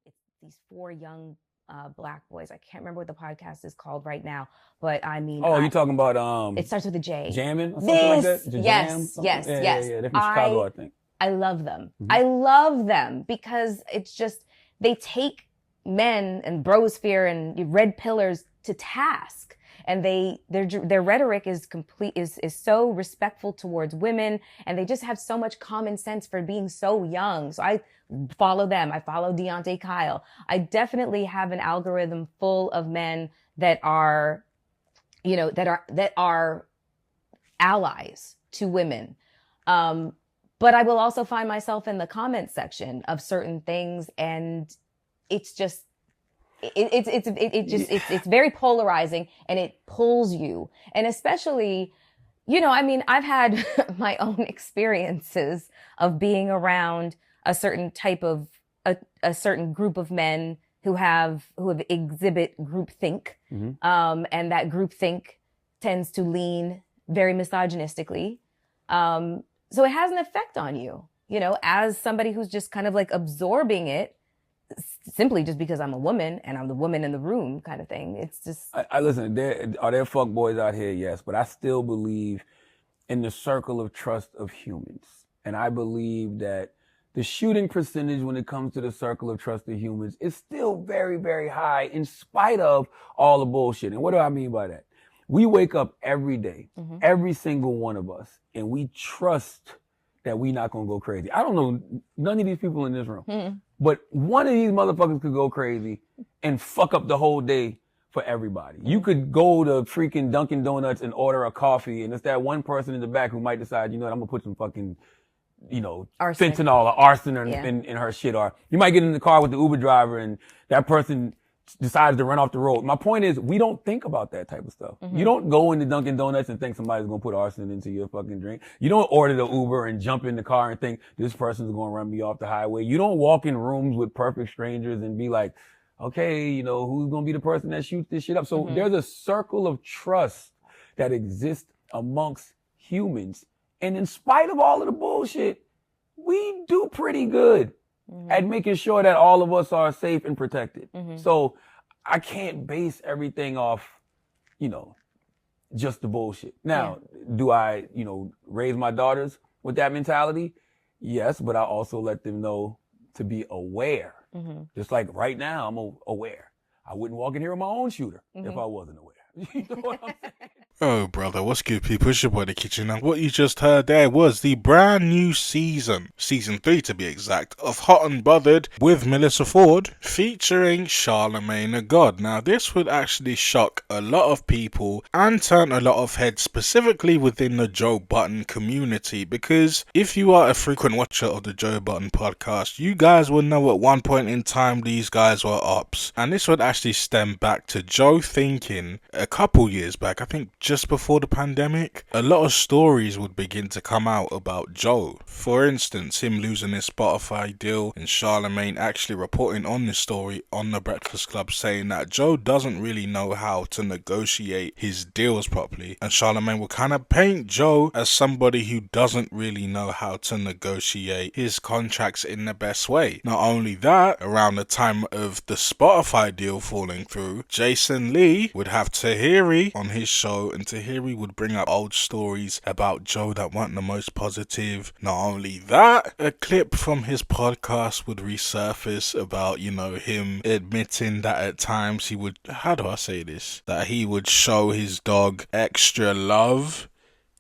it's these four young black boys. I can't remember what the podcast is called right now, but I mean, you talking about it starts with a J. Jamming or something like that? Yes. Yeah. They're from Chicago, I think. I love them. I love them because it's just, they take men and brosphere and red pillars to task. And their rhetoric is so respectful towards women, and they just have so much common sense for being so young. So I follow them. I follow Deontay Kyle. I definitely have an algorithm full of men that are, that are allies to women. But I will also find myself in the comment section of certain things, and it's just, it's very polarizing, and it pulls you. And especially, I've had my own experiences of being around a certain type of, a certain group of men who exhibit groupthink. And that groupthink tends to lean very misogynistically. So it has an effect on you, as somebody who's just kind of like absorbing it, simply just because I'm a woman and I'm the woman in the room kind of thing. It's just... I listen, are there fuck boys out here? Yes, but I still believe in the circle of trust of humans. And I believe that the shooting percentage when it comes to the circle of trust of humans is still very, very high in spite of all the bullshit. And what do I mean by that? We wake up every day, every single one of us, and we trust that we not going to go crazy. I don't know none of these people in this room, but one of these motherfuckers could go crazy and fuck up the whole day for everybody. You could go to freaking Dunkin' Donuts and order a coffee, and it's that one person in the back who might decide, I'm going to put some fucking, fentanyl or arson in her shit. Or you might get in the car with the Uber driver and that person decides to run off the road. My point is, we don't think about that type of stuff. You don't go into Dunkin' Donuts and think somebody's going to put arson into your fucking drink. You don't order the Uber and jump in the car and think this person's going to run me off the highway. You don't walk in rooms with perfect strangers and be like, okay, who's going to be the person that shoots this shit up? So there's a circle of trust that exists amongst humans. And in spite of all of the bullshit, we do pretty good at making sure that all of us are safe and protected. So I can't base everything off, just the bullshit. Now, do I, raise my daughters with that mentality? Yes, but I also let them know to be aware. Just like right now, I'm aware. I wouldn't walk in here with my own shooter if I wasn't aware. You know what I'm saying? Oh, brother, what's good, people? It's your boy, The Kitchen, and what you just heard there was the brand new season 3 to be exact, of Hot and Bothered with Melyssa Ford, featuring Charlemagne the God. Now, this would actually shock a lot of people and turn a lot of heads, specifically within the Joe Budden community, because if you are a frequent watcher of the Joe Budden podcast, you guys will know at one point in time these guys were ops, and this would actually stem back to Joe thinking a couple years back, I think just before the pandemic, a lot of stories would begin to come out about Joe. For instance, him losing his Spotify deal, and Charlemagne actually reporting on this story on the Breakfast Club, saying that Joe doesn't really know how to negotiate his deals properly, and Charlemagne will kind of paint Joe as somebody who doesn't really know how to negotiate his contracts in the best way. Not only that, around the time of the Spotify deal falling through, Jason Lee would have Tahiri on his show, and Tahiri would bring up old stories about Joe that weren't the most positive. Not only that, a clip from his podcast would resurface about, him admitting that at times he would, that he would show his dog extra love,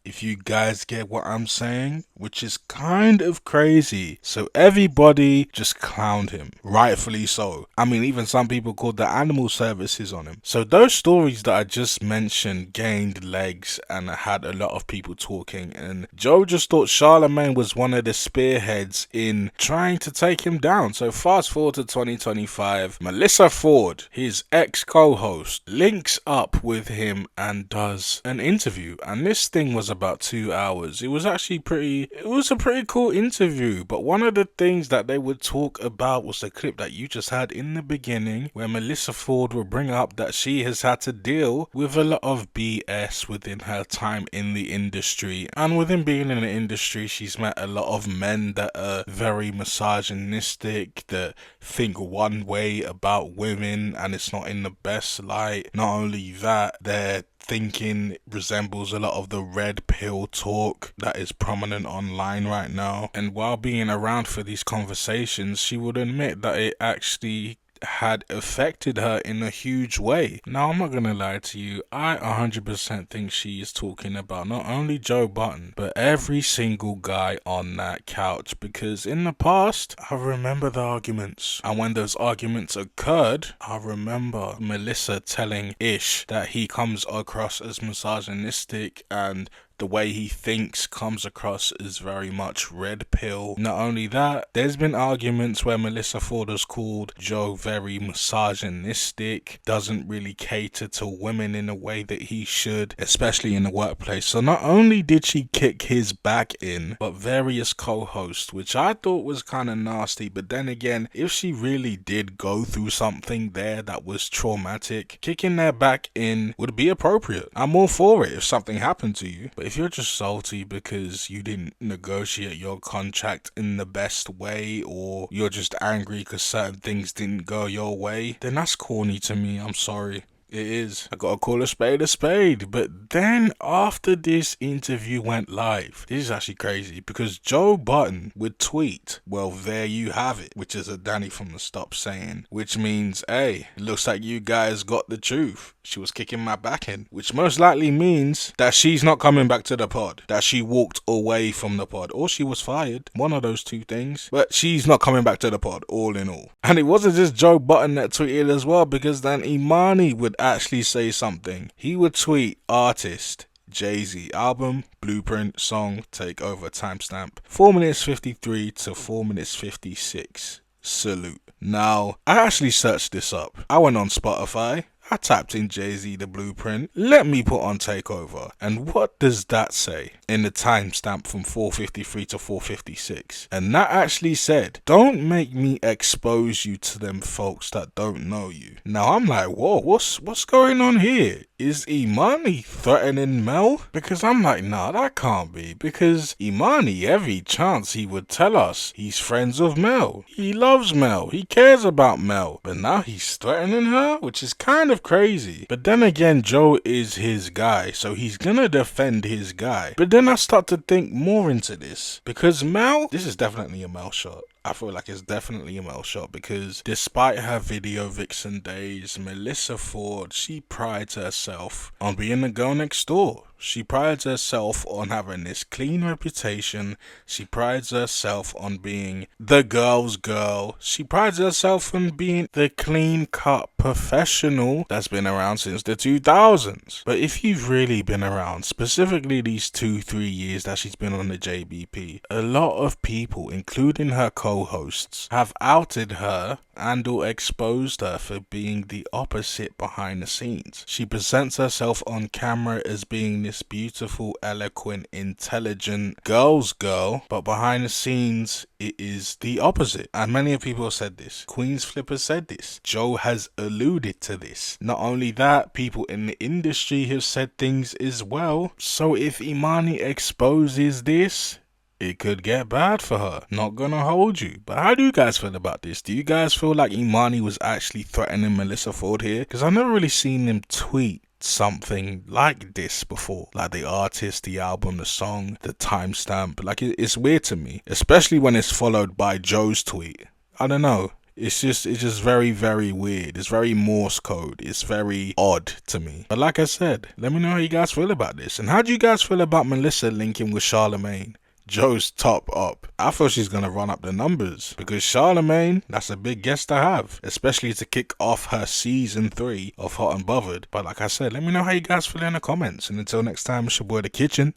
if you guys get what I'm saying, which is kind of crazy. So everybody just clowned him, rightfully so. I mean, even some people called the animal services on him. So those stories that I just mentioned gained legs and had a lot of people talking, and Joe just thought Charlemagne was one of the spearheads in trying to take him down. So fast forward to 2025, Melyssa Ford, his ex-co-host, links up with him and does an interview, and this thing was about 2 hours. It was actually it was a pretty cool interview, but one of the things that they would talk about was the clip that you just had in the beginning, where Melyssa Ford will bring up that she has had to deal with a lot of BS within her time in the industry. And within being in the industry, she's met a lot of men that are very misogynistic, that think one way about women and it's not in the best light. Not only that, their thinking resembles a lot of the red pill talk that is prominent online right now. And while being around for these conversations, she would admit that it actually had affected her in a huge way. Now, I'm not gonna lie to you, I 100% think she is talking about not only Joe Budden, but every single guy on that couch, because in the past, I remember the arguments, and when those arguments occurred, I remember Melyssa telling Ish that he comes across as misogynistic and the way he thinks comes across as very much red pill. Not only that, there's been arguments where Melyssa Ford has called Joe very misogynistic, doesn't really cater to women in a way that he should, especially in the workplace. So not only did she kick his back in, but various co-hosts, which I thought was kind of nasty. But then again, if she really did go through something there that was traumatic, kicking their back in would be appropriate. I'm all for it if something happened to you. But if you're just salty because you didn't negotiate your contract in the best way, or you're just angry because certain things didn't go your way, then that's corny to me. I'm sorry. It is. I gotta call a spade. But then after this interview went live, this is actually crazy, because Joe Budden would tweet, "Well, there you have it," which is a Danny from the Stop saying, which means, hey, it looks like you guys got the truth. She was kicking my back in, which most likely means that she's not coming back to the pod, that she walked away from the pod, or she was fired, one of those two things, but she's not coming back to the pod, all in all. And it wasn't just Joe Budden that tweeted as well, because then Emanny would actually say something. He would tweet, artist Jay-Z, album, blueprint, song, takeover, timestamp, 4 minutes 53 to 4 minutes 56. Salute. Now, I actually searched this up. I went on Spotify. I typed in Jay-Z the blueprint. Let me put on takeover. And what does that say in the timestamp from 4:53 to 4:56? And that actually said, don't make me expose you to them folks that don't know you. Now I'm like, whoa, what's going on here? Is Emanny threatening Mel? Because I'm like, nah, that can't be. Because Emanny, every chance he would tell us he's friends with Mel. He loves Mel. He cares about Mel. But now he's threatening her, which is kind of crazy. But then again, Joe is his guy, so he's gonna defend his guy. But then I start to think more into this, because Mel, this is definitely a Mel shot. I feel like it's definitely a Mel shot, because despite her video vixen days, Melyssa Ford, she prides herself on being the girl next door. She prides herself on having this clean reputation. She prides herself on being the girl's girl. She prides herself on being the clean-cut professional that's been around since the 2000s. But if you've really been around, specifically these 2-3 years that she's been on the JBP, a lot of people, including her co-hosts, have outed her and or exposed her for being the opposite behind the scenes. She presents herself on camera as being this beautiful, eloquent, intelligent girl's girl, but behind the scenes it is the opposite. And many people have said this. Queen's Flipper said this. Joe has alluded to this. Not only that, people in the industry have said things as well. So if Emanny exposes this, it could get bad for her. Not gonna hold you. But how do you guys feel about this? Do you guys feel like Emanny was actually threatening Melyssa Ford here? Because I've never really seen him tweet something like this before, like the artist, the album, the song, the timestamp. Like, it's weird to me, especially when it's followed by Joe's tweet. I don't know. It's just very, very weird. It's very Morse code. It's very odd to me. But like I said, let me know how you guys feel about this. And how do you guys feel about Melyssa linking with Charlemagne? Joe's top up. I feel she's gonna run up the numbers, because Charlemagne, that's a big guest to have, especially to kick off her season 3 of Hot and Bothered. But like I said, let me know how you guys feel in the comments. And until next time, it's your boy The Kitchen.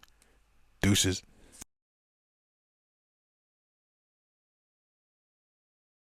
Deuces.